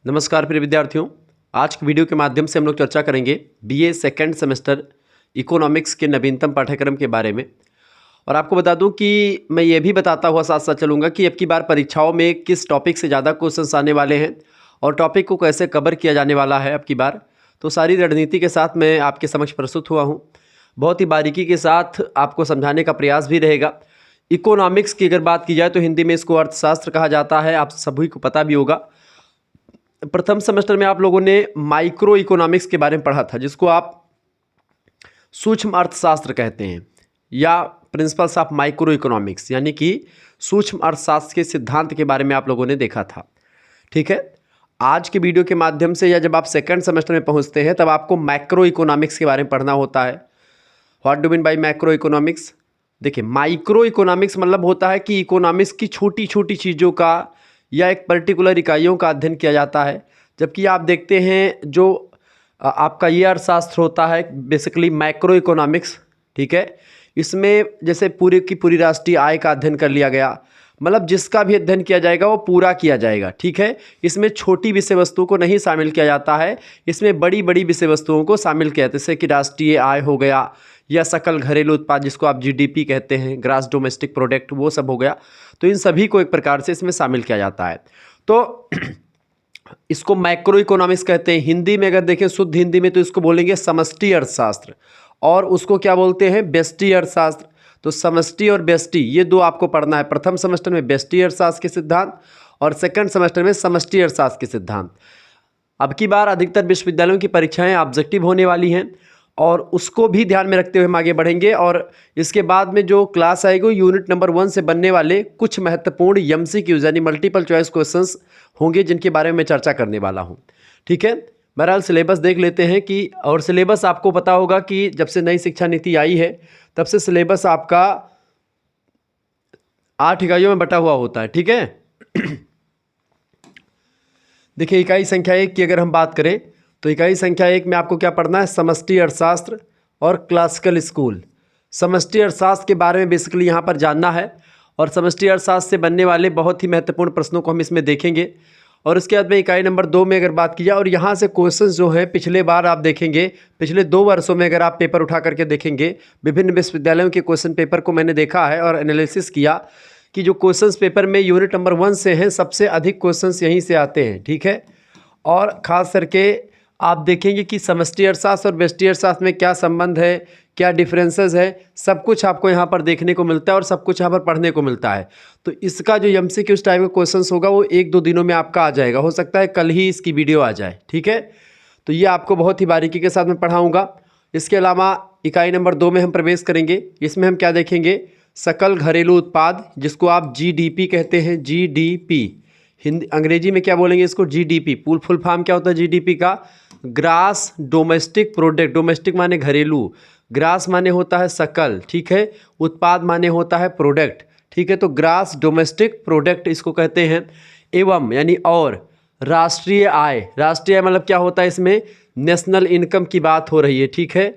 नमस्कार प्रिय विद्यार्थियों। आज की वीडियो के माध्यम से हम लोग चर्चा करेंगे बीए सेकेंड सेमेस्टर इकोनॉमिक्स के नवीनतम पाठ्यक्रम के बारे में। और आपको बता दूं कि मैं ये भी बताता हुआ साथ साथ चलूँगा कि अब की बार परीक्षाओं में किस टॉपिक से ज़्यादा क्वेश्चंस आने वाले हैं और टॉपिक को कैसे कवर किया जाने वाला है अब की बार। तो सारी रणनीति के साथ मैं आपके समक्ष प्रस्तुत हुआ हूँ। बहुत ही बारीकी के साथ आपको समझाने का प्रयास भी रहेगा। इकोनॉमिक्स की अगर बात की जाए तो हिंदी में इसको अर्थशास्त्र कहा जाता है, आप सभी को पता भी होगा। प्रथम सेमेस्टर में आप लोगों ने माइक्रो इकोनॉमिक्स के बारे में पढ़ा था, जिसको आप सूक्ष्म अर्थशास्त्र कहते हैं या प्रिंसिपल्स ऑफ माइक्रो इकोनॉमिक्स, यानी कि सूक्ष्म अर्थशास्त्र के सिद्धांत के बारे में आप लोगों ने देखा था। ठीक है, आज के वीडियो के माध्यम से या जब आप सेकंड सेमेस्टर में पहुंचते हैं तब आपको मैक्रो इकोनॉमिक्स के बारे में पढ़ना होता है। What do mean by macro economics? देखिए, माइक्रो इकोनॉमिक्स मतलब होता है कि इकोनॉमिक्स की छोटी छोटी चीज़ों का या एक पर्टिकुलर इकाइयों का अध्ययन किया जाता है। जबकि आप देखते हैं जो आपका ये अर्थशास्त्र होता है बेसिकली मैक्रो इकोनॉमिक्स, ठीक है, इसमें जैसे पूरी की पूरी राष्ट्रीय आय का अध्ययन कर लिया गया, मतलब जिसका भी अध्ययन किया जाएगा वो पूरा किया जाएगा। ठीक है, इसमें छोटी विषय वस्तुओं को नहीं शामिल किया जाता है, इसमें बड़ी बड़ी विषय वस्तुओं को शामिल किया जाता है, जैसे कि राष्ट्रीय आय हो गया या सकल घरेलू उत्पाद जिसको आप जीडीपी कहते हैं, ग्रास डोमेस्टिक प्रोडक्ट, वो सब हो गया। तो इन सभी को एक प्रकार से इसमें शामिल किया जाता है। तो इसको मैक्रो इकोनॉमिक्स कहते हैं। हिंदी में अगर देखें शुद्ध हिंदी में तो इसको बोलेंगे समष्टि अर्थशास्त्र, और उसको क्या बोलते हैं? व्यष्टि अर्थशास्त्र। तो समष्टि और व्यष्टि ये दो आपको पढ़ना है। प्रथम सेमेस्टर में व्यष्टि अर्थशास्त्र के सिद्धांत और सेकंड सेमेस्टर में समष्टि अर्थशास्त्र के सिद्धांत। अब की बार अधिकतर विश्वविद्यालयों की परीक्षाएं ऑब्जेक्टिव होने वाली हैं और उसको भी ध्यान में रखते हुए हम आगे बढ़ेंगे। और इसके बाद में जो क्लास आएगी वो यूनिट नंबर 1 से बनने वाले कुछ महत्वपूर्ण एमसीक्यूज यानी मल्टीपल चॉइस क्वेश्चंस होंगे, जिनके बारे में मैं चर्चा करने वाला हूं। ठीक है, बहरहाल सिलेबस देख लेते हैं कि, और सिलेबस आपको पता होगा कि जब से नई शिक्षा नीति आई है तब से सिलेबस आपका 8 इकाइयों में बटा हुआ होता है। ठीक है देखिए, इकाई संख्या 1 की अगर हम बात करें तो इकाई संख्या 1 में आपको क्या पढ़ना है? समष्टि अर्थशास्त्र और क्लासिकल स्कूल। समष्टि अर्थशास्त्र के बारे में बेसिकली यहाँ पर जानना है और समष्टि अर्थशास्त्र से बनने वाले बहुत ही महत्वपूर्ण प्रश्नों को हम इसमें देखेंगे। और उसके बाद में इकाई नंबर 2 में अगर बात की जाए, और यहाँ से क्वेश्चंस जो हैं पिछले बार आप देखेंगे, पिछले 2 वर्षों में अगर आप पेपर उठा करके देखेंगे, विभिन्न विश्वविद्यालयों के क्वेश्चन पेपर को मैंने देखा है और एनालिसिस किया कि जो क्वेश्चंस पेपर में यूनिट नंबर 1 से हैं सबसे अधिक क्वेश्चंस यहीं से आते हैं। ठीक है, और ख़ास करके आप देखेंगे कि समष्टि अर्थशास्त्र और व्यष्टि अर्थशास्त्र में क्या संबंध है, क्या डिफरेंसेस है, सब कुछ आपको यहाँ पर देखने को मिलता है और सब कुछ यहाँ पर पढ़ने को मिलता है। तो इसका जो एमसीक्यूज टाइप का क्वेश्चंस होगा वो 1-2 दिनों में आपका आ जाएगा, हो सकता है कल ही इसकी वीडियो आ जाए। ठीक है, तो ये आपको बहुत ही बारीकी के साथ में पढ़ाऊँगा। इसके अलावा इकाई नंबर 2 में हम प्रवेश करेंगे। इसमें हम क्या देखेंगे? सकल घरेलू उत्पाद, जिसको आप जीडीपी कहते हैं, जीडीपी। हिंदी अंग्रेजी में क्या बोलेंगे इसको? जीडीपी। फुल फॉर्म क्या होता है जीडीपी का? Grass domestic product. डोमेस्टिक माने घरेलू, ग्रास माने होता है सकल, ठीक है, उत्पाद माने होता है प्रोडक्ट। ठीक है, तो ग्रास डोमेस्टिक प्रोडक्ट इसको कहते हैं। एवं यानी और राष्ट्रीय आय। राष्ट्रीय आय मतलब क्या होता है? इसमें नेशनल इनकम की बात हो रही है। ठीक है,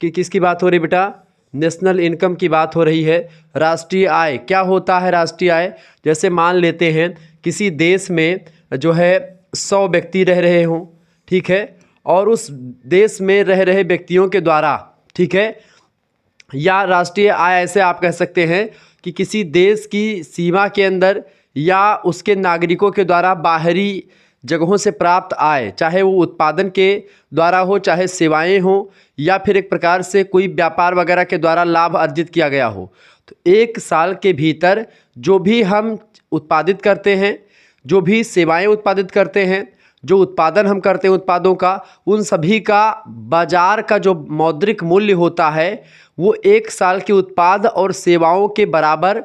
कि किसकी बात हो रही है बेटा? नेशनल इनकम की बात हो रही है। राष्ट्रीय आय क्या होता है? राष्ट्रीय आय जैसे मान लेते हैं किसी देश में जो है 100 व्यक्ति रह रहे हों, ठीक है, और उस देश में रह रहे व्यक्तियों के द्वारा, ठीक है, या राष्ट्रीय आय ऐसे आप कह सकते हैं कि किसी देश की सीमा के अंदर या उसके नागरिकों के द्वारा बाहरी जगहों से प्राप्त आय, चाहे वो उत्पादन के द्वारा हो, चाहे सेवाएं हो, या फिर एक प्रकार से कोई व्यापार वगैरह के द्वारा लाभ अर्जित किया गया हो। तो 1 साल के भीतर जो भी हम उत्पादित करते हैं, जो भी सेवाएं उत्पादित करते हैं, जो उत्पादन हम करते हैं उत्पादों का, उन सभी का बाजार का जो मौद्रिक मूल्य होता है वो 1 साल के उत्पाद और सेवाओं के बराबर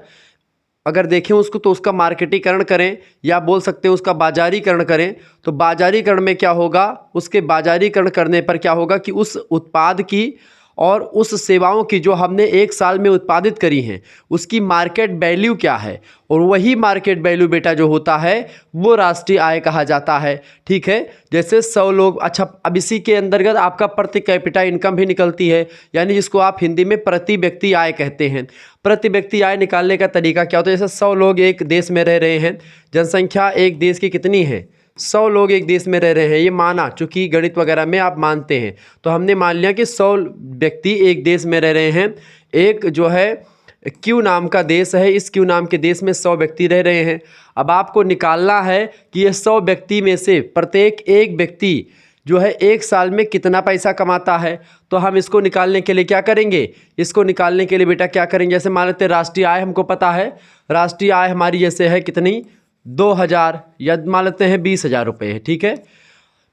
अगर देखें उसको, तो उसका मार्केटीकरण करें या बोल सकते हैं उसका बाजारीकरण करें। तो बाजारीकरण में क्या होगा? उसके बाजारीकरण करने पर क्या होगा कि उस उत्पाद की और उस सेवाओं की जो हमने 1 साल में उत्पादित करी हैं उसकी मार्केट वैल्यू क्या है, और वही मार्केट वैल्यू बेटा जो होता है वो राष्ट्रीय आय कहा जाता है। ठीक है, जैसे 100 लोग, अच्छा अब इसी के अंतर्गत आपका प्रति कैपिटा इनकम भी निकलती है, यानी जिसको आप हिंदी में प्रति व्यक्ति आय कहते हैं। प्रति व्यक्ति आय निकालने का तरीका क्या होता है? जैसे 100 लोग एक देश में रह रहे हैं, जनसंख्या एक देश की कितनी है? 100 लोग एक देश में रह रहे हैं, ये माना, चूँकि गणित वगैरह में आप मानते हैं, तो हमने मान लिया कि 100 व्यक्ति एक देश में रह रहे हैं। एक जो है क्यू नाम का देश है, इस क्यू नाम के देश में 100 व्यक्ति रह रहे हैं। अब आपको निकालना है कि ये 100 व्यक्ति में से प्रत्येक एक व्यक्ति जो है एक साल में कितना पैसा कमाता है। तो हम इसको निकालने के लिए क्या करेंगे, इसको निकालने के लिए बेटा क्या करेंगे, जैसे मान लेते हैं राष्ट्रीय आय हमको पता है, राष्ट्रीय आय हमारी जैसे है कितनी 2000 या मान लेते हैं 20,000 रुपये है, ठीक है।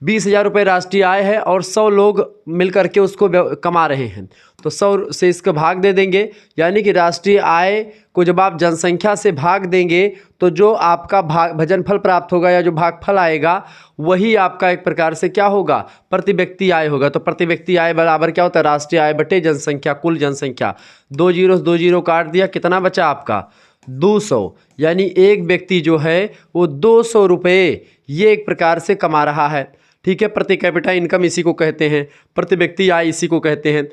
20,000 रुपये राष्ट्रीय आय है और 100 लोग मिल करके उसको कमा रहे हैं, तो 100 से इसको भाग दे देंगे। यानी कि राष्ट्रीय आय को जब आप जनसंख्या से भाग देंगे तो जो आपका भाजनफल प्राप्त होगा या जो भागफल आएगा वही आपका एक प्रकार से क्या होगा, प्रति व्यक्ति आय होगा। तो प्रति व्यक्ति आय बराबर क्या होता है, राष्ट्रीय आय बटे जनसंख्या, कुल जनसंख्या। 2 जीरो काट दिया, कितना बचा आपका 200। यानी एक व्यक्ति जो है वो 200 रुपये ये एक प्रकार से कमा रहा है, ठीक है। प्रति कैपिटा इनकम इसी को कहते हैं, प्रति व्यक्ति आय इसी को कहते हैं।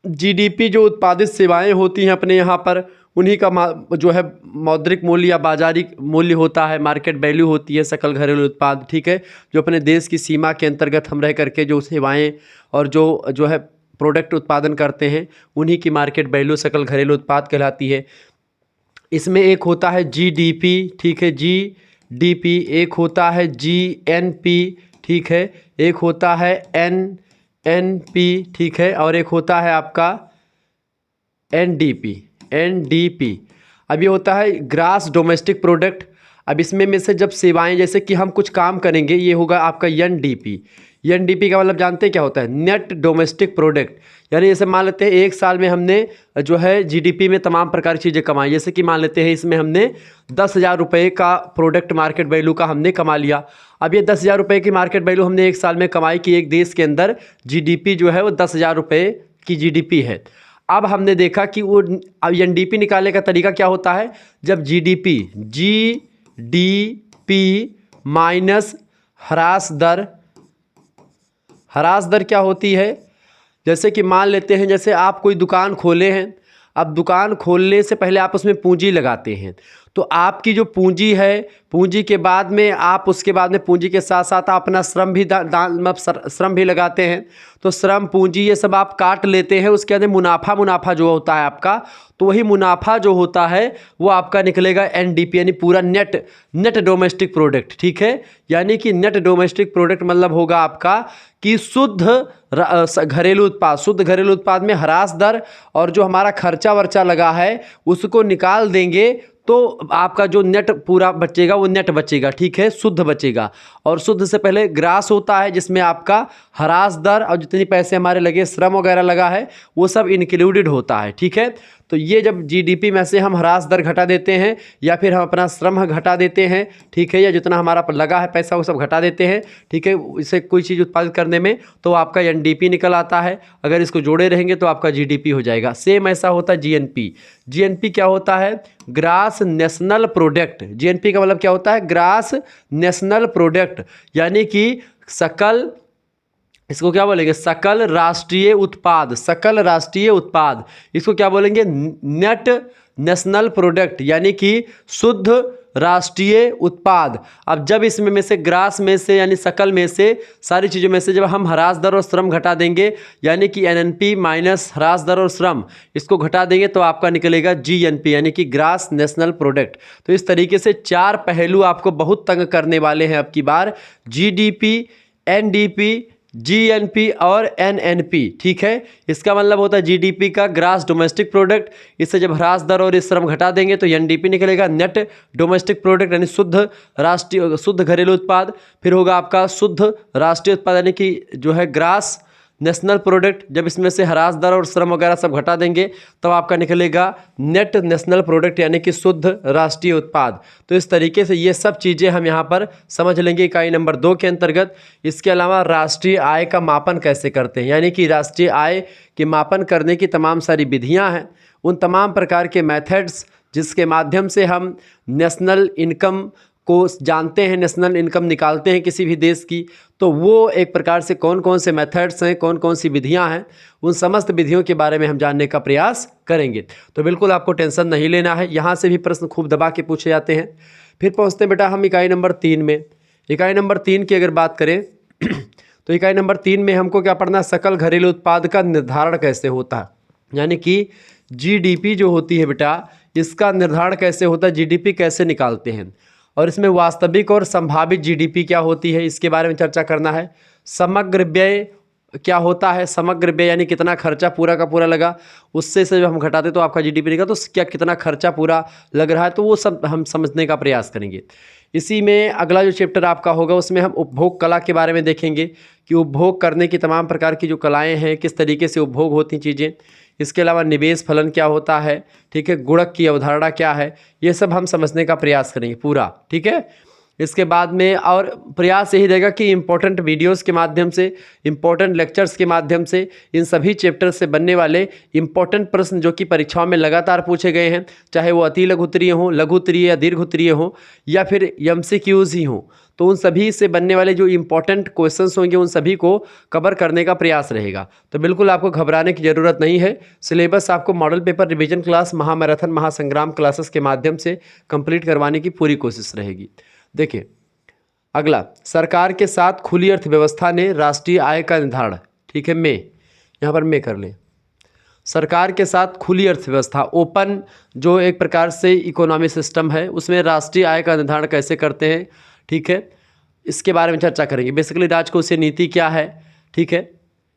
जीडीपी जो उत्पादित सेवाएं होती हैं अपने यहाँ पर, उन्हीं का जो है मौद्रिक मूल्य या बाजारी मूल्य होता है, मार्केट वैल्यू होती है सकल घरेलू उत्पाद, ठीक है। जो अपने देश की सीमा के अंतर्गत हम रह करके जो सेवाएं और जो है प्रोडक्ट उत्पादन करते हैं उन्हीं की मार्केट वैल्यू सकल घरेलू उत्पाद कहलाती है। इसमें एक होता है जीडीपी, ठीक है, जीडीपी, एक होता है जीएनपी, ठीक है, एक होता है एनएनपी, ठीक है, और एक होता है आपका एनडीपी। अब ये होता है ग्रास डोमेस्टिक प्रोडक्ट। अब इसमें में से जब सेवाएं जैसे कि हम कुछ काम करेंगे, ये होगा आपका एनडीपी। एनडीपी का मतलब जानते हैं क्या होता है, नेट डोमेस्टिक प्रोडक्ट। यानी जैसे मान लेते हैं एक साल में हमने जो है जीडीपी में तमाम प्रकार की चीज़ें कमाई, जैसे कि मान लेते हैं इसमें हमने 10,000 रुपये का प्रोडक्ट मार्केट वैल्यू का हमने कमा लिया। अब ये 10,000 रुपये की मार्केट वैल्यू हमने एक साल में कमाई कि एक देश के अंदर जीडीपी जो है वो 10,000 रुपये की जीडीपी है। अब हमने देखा कि वो अब एनडीपी निकालने का तरीका क्या होता है, जब जीडीपी माइनस ह्रास दर क्या होती है, जैसे कि मान लेते हैं जैसे आप कोई दुकान खोले हैं, अब दुकान खोलने से पहले आप उसमें पूंजी लगाते हैं, तो आपकी जो पूंजी है, पूंजी के बाद में आप उसके बाद में पूंजी के साथ साथ आप अपना श्रम भी श्रम भी लगाते हैं, तो श्रम पूंजी ये सब आप काट लेते हैं। उसके बाद मुनाफा जो होता है आपका, तो वही मुनाफा जो होता है वो आपका निकलेगा एनडीपी, यानी पूरा नेट डोमेस्टिक प्रोडक्ट, ठीक है। यानी कि नेट डोमेस्टिक प्रोडक्ट मतलब होगा आपका कि शुद्ध घरेलू उत्पाद में ह्रास दर और जो हमारा खर्चा वर्चा लगा है उसको निकाल देंगे तो आपका जो नेट पूरा बचेगा वो नेट बचेगा, ठीक है, शुद्ध बचेगा। और शुद्ध से पहले ग्रास होता है जिसमें आपका ह्रास दर और जितने पैसे हमारे लगे, श्रम वगैरह लगा है, वो सब इंक्लूडेड होता है, ठीक है। तो ये जब जीडीपी में से हम ह्रास दर घटा देते हैं या फिर हम अपना श्रम घटा देते हैं, ठीक है, या जितना हमारा लगा है पैसा वो सब घटा देते हैं, ठीक है, इससे कोई चीज़ उत्पादित करने में, तो आपका एनडीपी निकल आता है। अगर इसको जोड़े रहेंगे तो आपका जीडीपी हो जाएगा। सेम ऐसा होता है जीएनपी क्या होता है, ग्रास नेशनल प्रोडक्ट। जीएनपी का मतलब क्या होता है, ग्रास नेशनल प्रोडक्ट, यानी कि इसको क्या बोलेंगे, सकल राष्ट्रीय उत्पाद। इसको क्या बोलेंगे, नेट नेशनल प्रोडक्ट, यानी कि शुद्ध राष्ट्रीय उत्पाद। अब जब इसमें में से ग्रास में से यानी सकल में से सारी चीज़ों में से जब हम ह्रास दर और श्रम घटा देंगे, यानी कि एनएनपी माइनस ह्रास दर और श्रम, इसको घटा देंगे तो आपका निकलेगा जीएनपी, यानी कि ग्रास नेशनल प्रोडक्ट। तो इस तरीके से 4 पहलू आपको बहुत तंग करने वाले हैं अब की बार, जीडीपी, एनडीपी, जीएनपी और एनएनपी, ठीक है। इसका मतलब होता है जीडीपी का ग्रास डोमेस्टिक प्रोडक्ट, इससे जब ह्रास दर और श्रम घटा देंगे तो एनडीपी निकलेगा, नेट डोमेस्टिक प्रोडक्ट, यानी शुद्ध घरेलू उत्पाद। फिर होगा आपका शुद्ध राष्ट्रीय उत्पाद, यानी कि जो है ग्रास नेशनल प्रोडक्ट। जब इसमें से ह्रास दर और श्रम वगैरह सब घटा देंगे तब आपका निकलेगा नेट नेशनल प्रोडक्ट, यानी कि शुद्ध राष्ट्रीय उत्पाद। तो इस तरीके से ये सब चीज़ें हम यहाँ पर समझ लेंगे इकाई नंबर 2 के अंतर्गत। इसके अलावा राष्ट्रीय आय का मापन कैसे करते हैं, यानी कि राष्ट्रीय आय के मापन करने की तमाम सारी विधियाँ हैं, उन तमाम प्रकार के मेथड्स जिसके माध्यम से हम नेशनल इनकम को जानते हैं, नेशनल इनकम निकालते हैं किसी भी देश की, तो वो एक प्रकार से कौन कौन से मेथड्स हैं, कौन कौन सी विधियां हैं, उन समस्त विधियों के बारे में हम जानने का प्रयास करेंगे। तो बिल्कुल आपको टेंशन नहीं लेना है, यहाँ से भी प्रश्न खूब दबा के पूछे जाते हैं। फिर पहुँचते हैं बेटा हम इकाई नंबर 3 में। इकाई नंबर 3 की अगर बात करें तो इकाई नंबर 3 में हमको क्या पढ़ना है, सकल घरेलू उत्पाद का निर्धारण कैसे होता है, यानी कि जीडीपी जो होती है बेटा, इसका निर्धारण कैसे होता है, जीडीपी कैसे निकालते हैं, और इसमें वास्तविक और संभावित जीडीपी क्या होती है, इसके बारे में चर्चा करना है। समग्र व्यय क्या होता है, समग्र व्यय यानी कितना खर्चा पूरा का पूरा लगा, उससे से जब हम घटाते तो आपका जीडीपी निकला, तो क्या कितना खर्चा पूरा लग रहा है, तो वो सब हम समझने का प्रयास करेंगे। इसी में अगला जो चैप्टर आपका होगा उसमें हम उपभोग कला के बारे में देखेंगे कि उपभोग करने की तमाम प्रकार की जो कलाएं हैं, किस तरीके से उपभोग होती चीज़ें। इसके अलावा निवेश फलन क्या होता है, ठीक है, गुणक की अवधारणा क्या है, ये सब हम समझने का प्रयास करेंगे पूरा, ठीक है। इसके बाद में और प्रयास यही रहेगा कि इम्पोर्टेंट वीडियोस के माध्यम से, इम्पोर्टेंट लेक्चर्स के माध्यम से इन सभी चैप्टर से बनने वाले इम्पोर्टेंट प्रश्न जो कि परीक्षाओं में लगातार पूछे गए हैं, चाहे वो अति लघु उत्तरीय हों, लघु उत्तरीय या दीर्घ उत्तरीय हों, या फिर एमसीक्यूज ही हों, तो उन सभी से बनने वाले जो इम्पोर्टेंट क्वेश्चंस होंगे उन सभी को कवर करने का प्रयास रहेगा। तो बिल्कुल आपको घबराने की ज़रूरत नहीं है। सिलेबस आपको मॉडल पेपर रिवीजन क्लास, महामैराथन, महासंग्राम क्लासेस के माध्यम से कंप्लीट करवाने की पूरी कोशिश रहेगी। देखिए अगला, सरकार के साथ खुली अर्थव्यवस्था ने राष्ट्रीय आय का निर्धारण, ठीक है, में यहाँ पर में कर लें, सरकार के साथ खुली अर्थव्यवस्था, ओपन जो एक प्रकार से इकोनॉमी सिस्टम है, उसमें राष्ट्रीय आय का निर्धारण कैसे करते हैं, ठीक है, इसके बारे में चर्चा करेंगे। बेसिकली राजकोषीय नीति क्या है, ठीक है।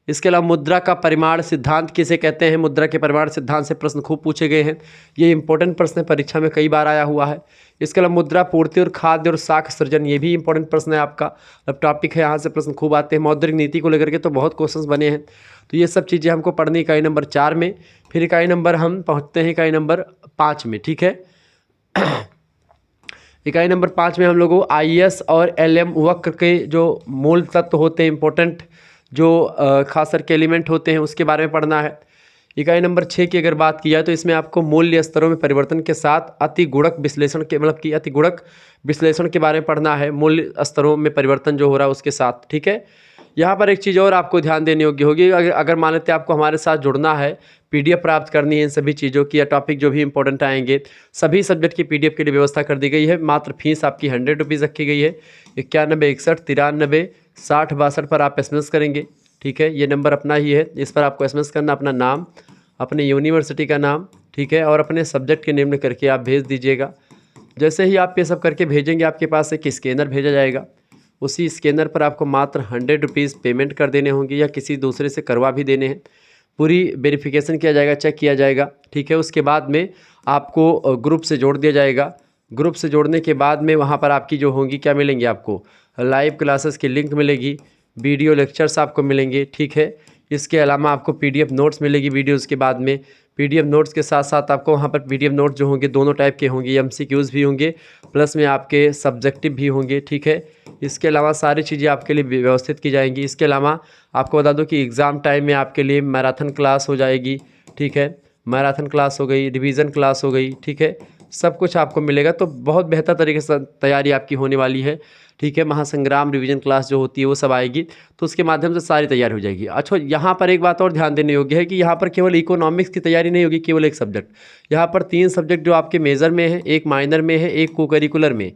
इसके अलावा मुद्रा का परिमाण सिद्धांत किसे कहते हैं, मुद्रा के परिमाण सिद्धांत से प्रश्न खूब पूछे गए हैं, ये इंपॉर्टेंट प्रश्न है, परीक्षा में कई बार आया हुआ है। इसके अलावा मुद्रा पूर्ति और खाद्य और साख सृजन, ये भी इंपॉर्टेंट प्रश्न है आपका, अब टॉपिक है, यहाँ से प्रश्न खूब आते हैं। मौद्रिक नीति को लेकर के तो बहुत क्वेश्चंस बने हैं, तो ये सब चीज़ें हमको पढ़नी इकाई नंबर 4 में। फिर इकाई नंबर हम पहुँचते हैं इकाई नंबर 5 में, ठीक है। इकाई नंबर 5 में हम लोगों को IS और LM वक्र के जो मूल तत्व होते हैं, इंपॉर्टेंट जो खास करके एलिमेंट होते हैं, उसके बारे में पढ़ना है। इकाई नंबर 6 की अगर बात किया तो इसमें आपको मूल्य स्तरों में परिवर्तन के साथ अति गुणक विश्लेषण के, मतलब कि अति गुणक विश्लेषण के बारे में पढ़ना है, मूल्य स्तरों में परिवर्तन जो हो रहा है उसके साथ, ठीक है। यहाँ पर एक चीज़ और आपको ध्यान देने योग्य होगी, अगर मान लेते हैं आपको हमारे साथ जुड़ना है, PDF प्राप्त करनी है इन सभी चीज़ों की, या टॉपिक जो भी इंपॉर्टेंट आएंगे, सभी सब्जेक्ट की PDF के लिए व्यवस्था कर दी गई है। मात्र फीस आपकी 100 रुपीज़ रखी गई है। 91 61 93 60 62 पर आप SMS करेंगे, ठीक है, ये नंबर अपना ही है, इस पर आपको SMS करना, अपना नाम, अपने यूनिवर्सिटी का नाम, ठीक है, और अपने सब्जेक्ट के निम्न करके आप भेज दीजिएगा। जैसे ही आप ये सब करके भेजेंगे, आपके पास एक स्कैनर भेजा जाएगा, उसी स्कैनर पर आपको मात्र 100 रुपीज़ पेमेंट कर देने होंगे, या किसी दूसरे से करवा भी देने हैं। पूरी वेरिफिकेशन किया जाएगा, चेक किया जाएगा, ठीक है। उसके बाद में आपको ग्रुप से जोड़ दिया जाएगा। ग्रुप से जोड़ने के बाद में वहाँ पर आपकी जो होंगी, क्या मिलेंगे आपको, लाइव क्लासेस की लिंक मिलेगी, वीडियो लेक्चर्स आपको मिलेंगे, ठीक है। इसके अलावा आपको PDF नोट्स मिलेगी वीडियोस के बाद में। PDF नोट्स के साथ साथ आपको वहाँ पर PDF नोट्स जो होंगे दोनों टाइप के होंगे, MCQs भी होंगे, प्लस में आपके सब्जेक्टिव भी होंगे, ठीक है। इसके अलावा सारी चीज़ें आपके लिए व्यवस्थित की जाएंगी। इसके अलावा आपको बता दूं कि एग्ज़ाम टाइम में आपके लिए मैराथन क्लास हो जाएगी, ठीक है, मैराथन क्लास हो गई, रिवीजन क्लास हो गई, ठीक है, सब कुछ आपको मिलेगा। तो बहुत बेहतर तरीके से तैयारी आपकी होने वाली है, ठीक है। महासंग्राम रिवीजन क्लास जो होती है वो सब आएगी, तो उसके माध्यम से सारी तैयारी हो जाएगी। अच्छा, यहाँ पर एक बात और ध्यान देने योग्य है कि यहाँ पर केवल इकोनॉमिक्स की तैयारी नहीं होगी, केवल एक सब्जेक्ट, यहाँ पर 3 सब्जेक्ट जो आपके मेजर में है, एक माइनर में है, एक को करिकुलर में,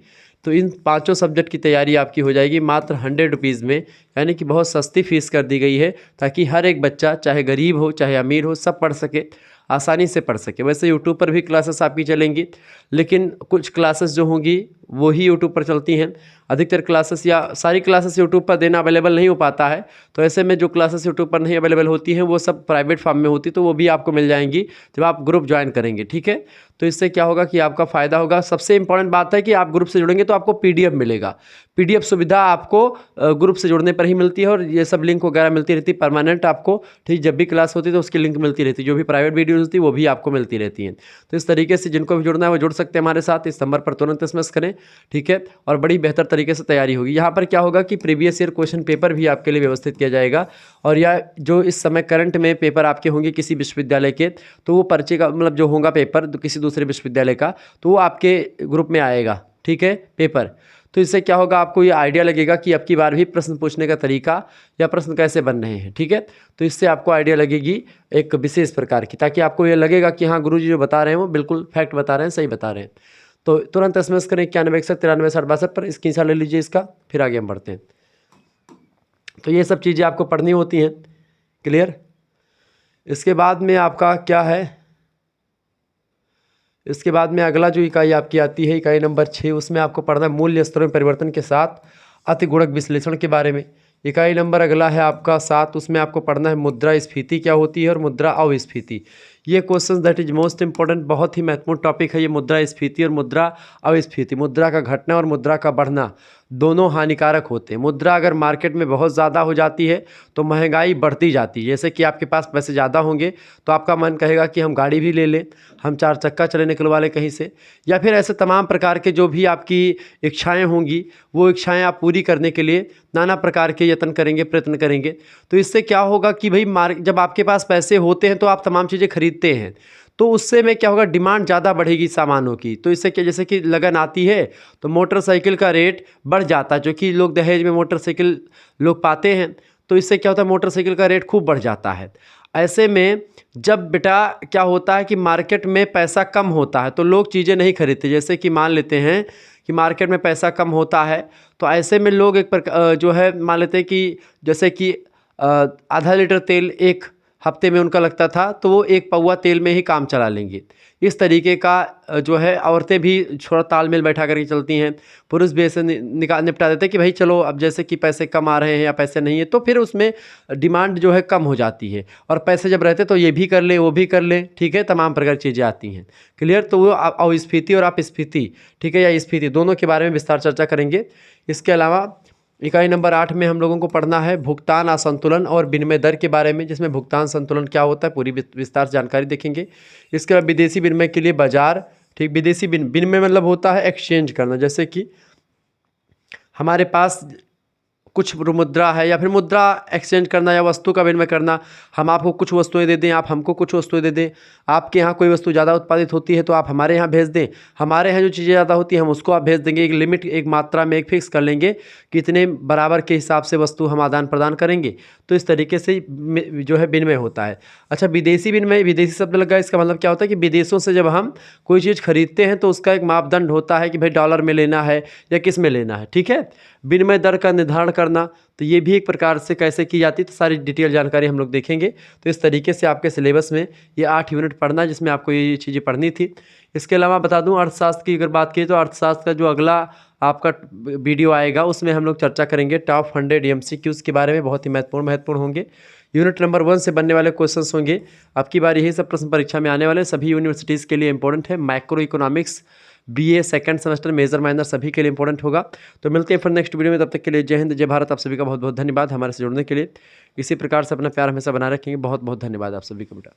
तो इन 5 सब्जेक्ट की तैयारी आपकी हो जाएगी मात्र 100 रुपीज़ में, यानी कि बहुत सस्ती फीस कर दी गई है, ताकि हर एक बच्चा, चाहे गरीब हो चाहे अमीर हो, सब पढ़ सके, आसानी से पढ़ सके। वैसे यूट्यूब पर भी क्लासेस आपकी चलेंगी, लेकिन कुछ क्लासेस जो होंगी वो ही यूट्यूब पर चलती हैं। अधिकतर क्लासेस या सारी क्लासेस यूट्यूब पर देना अवेलेबल नहीं हो पाता है, तो ऐसे में जो क्लासेस यूट्यूब पर नहीं अवेलेबल होती हैं वो सब प्राइवेट फॉर्म में होती, तो वो भी आपको मिल जाएंगी जब आप ग्रुप ज्वाइन करेंगे, ठीक है। तो इससे क्या होगा कि आपका फ़ायदा होगा। सबसे इंपॉर्टेंट बात है कि आप ग्रुप से जुड़ेंगे तो आपको PDF मिलेगा। PDF सुविधा आपको ग्रुप से जुड़ने पर ही मिलती है, और ये सब लिंक वगैरह मिलती रहती है परमानेंट आपको, ठीक। जब भी क्लास होती है तो उसकी लिंक मिलती रहती है, जो भी प्राइवेट वीडियोज़ होती है वो भी आपको मिलती रहती हैं। तो इस तरीके से जिनको भी जुड़ना है वो जुड़ सकते हैं हमारे साथ। इस नंबर पर तुरंत SMS करें, ठीक है, और बड़ी बेहतर तरीके से तैयारी होगी। यहाँ पर क्या होगा कि प्रीवियस ईयर क्वेश्चन पेपर भी आपके लिए व्यवस्थित किया जाएगा, और या जो इस समय करंट में पेपर आपके होंगे किसी विश्वविद्यालय के, तो वो पर्चे का मतलब जो होगा पेपर किसी दूसरे विश्वविद्यालय का, तो वो आपके ग्रुप में आएगा, ठीक है, पेपर। तो इससे क्या होगा, आपको ये आइडिया लगेगा कि अब की बार भी प्रश्न पूछने का तरीका या प्रश्न कैसे बन रहे हैं, ठीक है। तो इससे आपको आइडिया लगेगी एक विशेष प्रकार की, ताकि आपको ये लगेगा कि हाँ गुरुजी जो बता रहे हैं वो बिल्कुल फैक्ट बता रहे हैं, सही बता रहे हैं। तो तुरंत SMS करें 9161936062 पर, स्क्रीनशॉट ले लीजिए इसका, फिर आगे हम बढ़ते हैं। तो ये सब चीज़ें आपको पढ़नी होती हैं। क्लियर। इसके बाद में आपका क्या है, इसके बाद में अगला जो इकाई आपकी आती है इकाई नंबर 6, उसमें आपको पढ़ना है मूल्य स्तरों में परिवर्तन के साथ अतिगुणक विश्लेषण के बारे में। इकाई नंबर अगला है आपका 7, उसमें आपको पढ़ना है मुद्रास्फीति क्या होती है और मुद्रा अवस्फीति। ये question that is most important, बहुत ही महत्वपूर्ण टॉपिक है ये मुद्रास्फीति और मुद्रा अवस्फीति। मुद्रा का घटना और मुद्रा का बढ़ना दोनों हानिकारक होते हैं। मुद्रा अगर मार्केट में बहुत ज़्यादा हो जाती है तो महंगाई बढ़ती जाती है। जैसे कि आपके पास पैसे ज़्यादा होंगे तो आपका मन कहेगा कि हम गाड़ी भी ले लें, हम 4 चक्का चले निकलवा लें कहीं से, या फिर ऐसे तमाम प्रकार के जो भी आपकी इच्छाएं होंगी वो इच्छाएं आप पूरी करने के लिए नाना प्रकार के यत्न करेंगे, प्रयत्न करेंगे। तो इससे क्या होगा कि भाई जब आपके पास पैसे होते हैं तो आप तमाम चीज़ें खरीदते हैं, तो उससे में क्या होगा, डिमांड ज़्यादा बढ़ेगी सामानों की। तो इससे क्या, जैसे कि लगन आती है तो मोटरसाइकिल का रेट बढ़ जाता है, जो कि लोग दहेज में मोटरसाइकिल लोग पाते हैं, तो इससे क्या होता है, मोटरसाइकिल का रेट खूब बढ़ जाता है। ऐसे में जब बेटा क्या होता है कि मार्केट में पैसा कम होता है तो लोग चीज़ें नहीं खरीदते। जैसे कि मान लेते हैं कि मार्केट में पैसा कम होता है तो ऐसे में लोग जो है मान लेते हैं कि जैसे कि आधा लीटर तेल एक हफ्ते में उनका लगता था तो वो 1 पौवा तेल में ही काम चला लेंगे। इस तरीके का जो है औरतें भी थोड़ा तालमेल बैठा करके चलती हैं, पुरुष भी ऐसे निपटा देते हैं कि भाई चलो अब जैसे कि पैसे कम आ रहे हैं या पैसे नहीं है तो फिर उसमें डिमांड जो है कम हो जाती है, और पैसे जब रहते तो ये भी कर ले वो भी कर ले, ठीक है, तमाम प्रकार की चीज़ें आती हैं। क्लियर। तो वो अवस्फीति और अपस्फीति, ठीक है, या स्फीति, दोनों के बारे में विस्तार चर्चा करेंगे। इसके अलावा इकाई नंबर 8 में हम लोगों को पढ़ना है भुगतान असंतुलन और विनिमय दर के बारे में, जिसमें भुगतान संतुलन क्या होता है पूरी विस्तार से जानकारी देखेंगे। इसके बाद विदेशी विनिमय के लिए बाजार, ठीक, विदेशी विनिमय मतलब होता है एक्सचेंज करना। जैसे कि हमारे पास कुछ मुद्रा है या फिर मुद्रा एक्सचेंज करना या वस्तु का विनिमय करना, हम आपको कुछ वस्तुएं दे दें, आप हमको कुछ वस्तुएं दे दें। आपके यहाँ कोई वस्तु ज़्यादा उत्पादित होती है तो आप हमारे यहाँ भेज दें, हमारे यहाँ जो चीज़ें ज़्यादा होती हैं हम उसको आप भेज देंगे। एक लिमिट, एक मात्रा में एक फिक्स कर लेंगे कितने बराबर के हिसाब से वस्तु हम आदान प्रदान करेंगे। तो इस तरीके से जो है विनिमय होता है। अच्छा, विदेशी विनिमय, विदेशी शब्द लगा, इसका मतलब क्या होता है कि विदेशों से जब हम कोई चीज़ खरीदते हैं तो उसका एक मापदंड होता है कि भाई डॉलर में लेना है या किस में लेना है, ठीक है। विनिमय दर का निर्धारण करना, तो ये भी एक प्रकार से कैसे की जाती है, तो सारी डिटेल जानकारी हम लोग देखेंगे। तो इस तरीके से आपके सिलेबस में ये 8 यूनिट पढ़ना है जिसमें आपको ये चीज़ें पढ़नी थी। इसके अलावा बता दूं अर्थशास्त्र की अगर बात की तो अर्थशास्त्र का जो अगला आपका वीडियो आएगा उसमें हम लोग चर्चा करेंगे टॉप 100 MCQs के बारे में, बहुत ही महत्वपूर्ण होंगे। यूनिट नंबर 1 से बनने वाले क्वेश्चंस होंगे। अब की बार यही सब प्रश्न परीक्षा में आने वाले, सभी यूनिवर्सिटीज़ के लिए इंपॉर्टेंट है। Microeconomics BA second semester major minor सभी के लिए इंपॉर्टेंट होगा। तो मिलते हैं फिर नेक्स्ट वीडियो में, तब तक के लिए जय हिंद जय भारत। आप सभी का बहुत बहुत धन्यवाद हमारे से जुड़ने के लिए। इसी प्रकार से अपना प्यार हमेशा बनाए रखेंगे। बहुत बहुत धन्यवाद आप सभी को बेटा।